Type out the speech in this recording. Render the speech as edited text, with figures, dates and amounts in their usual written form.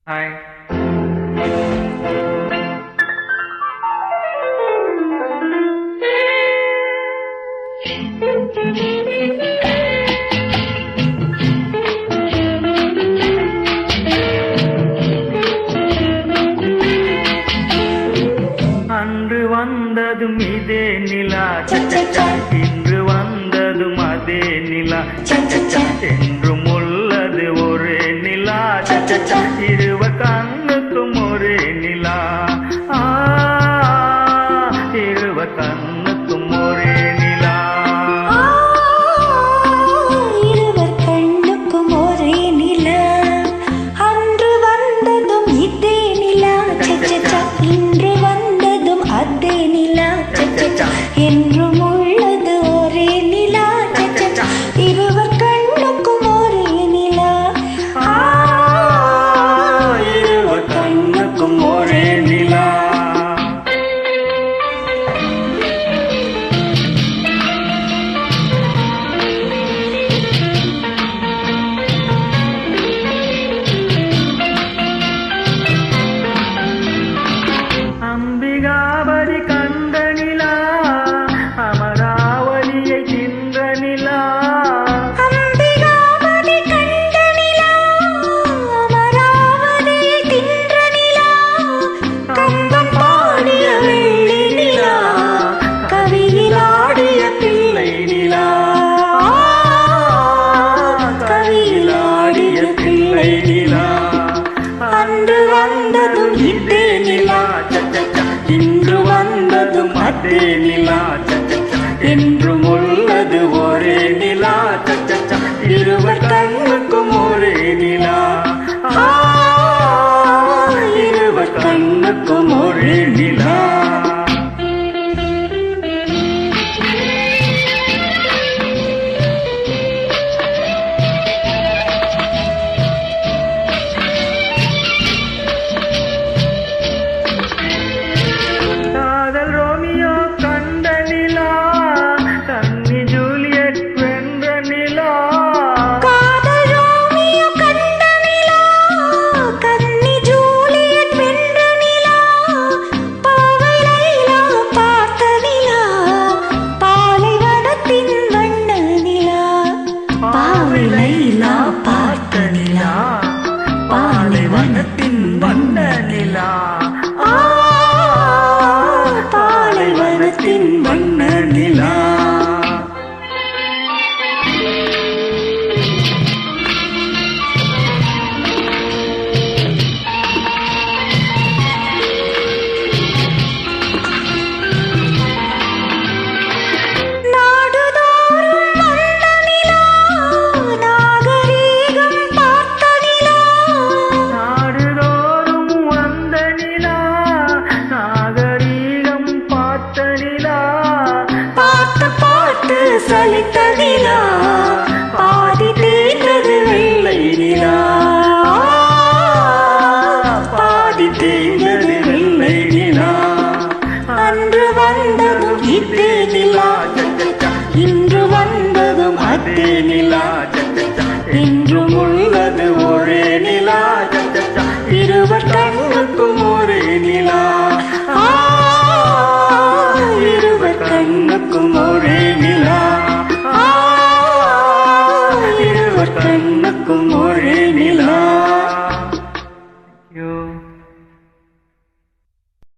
Hi. அன்று வந்ததும் இதே நிலா, இன்று வந்ததும் அதே நிலா, என்றும் உள்ளது ஒரே நிலா, இருவர் கண்ணுக்கும் ஒரே நிலா, இருவர் கண்ணுக்கும் ஒரே நிலா, இருவர் கண்ணுக்கும் ஒரே நிலா. அன்று வந்ததும் இதே நிலா, இன்று வந்ததும் அதே நிலா, என்றும் உள்ளது ஒரே நிலா, இருவர் கண்ணுக்கும் ஒரே நிலா, இருவர் கண்ணுக்கும் ஒரே நிலா. அம்பிகாபதி கண்ட நிலா, அமராவதியை தின்ற நிலா, அம்பிகாபதி கண்ட நிலா, அமராவதியை தின்ற நிலா, கம்பன் பாடிய வெள்ளி நிலா, கவியில் ஆடிய பிள்ளை நிலா, கவியில் ஆடிய பிள்ளை நிலா. அன்று வந்ததும் இதே நிலா, இன்று வந்ததும் அதே நிலா, என்றும் உள்ளது ஒரே நிலா, இருவர் கண்ணுக்கும் ஒரே நிலா, இருவர் கண்ணுக்கும் ஒரே நிலா. காதல் ரோமியோ கண்ட நிலா, கன்னி ஜூலியட் வென்ற நிலா, காதல் ரோமியோ கண்ட நிலா, கன்னி ஜூலியட் வென்ற நிலா, பாவை லைலா பார்த்த நிலா, பாலைவனத்தின் வண்ண நிலா, பாவை லைலா பார்த்த நிலா, பாலைவனத்தின் வண்ண நிலா, பாலைவனத்தின் வண்ண நிலா. நாடுதோறும் வந்த நிலா, நாகரீகம் பார்த்த நிலா, நாடுதோறும் வந்த நிலா, நாகரீகம் பார்த்த நிலா, பார்த்து பார்த்து சலித்த நிலா, பாதி தேய்ந்தது வெள்ளை நிலா, பாதி தேய்ந்தது வெள்ளை நிலா. அன்று வந்ததும் இதே நிலா, இன்று வந்ததும் அதே நிலா, என்றும் உள்ளது ஒரே நிலா, இருவர் கண்ணுக்கும் ஒரே நிலா, இருவர் கண்ணுக்கும் ஒரே நிலா, இருவர் கண்ணுக்கும் ஒரே நிலா. ஐயோ.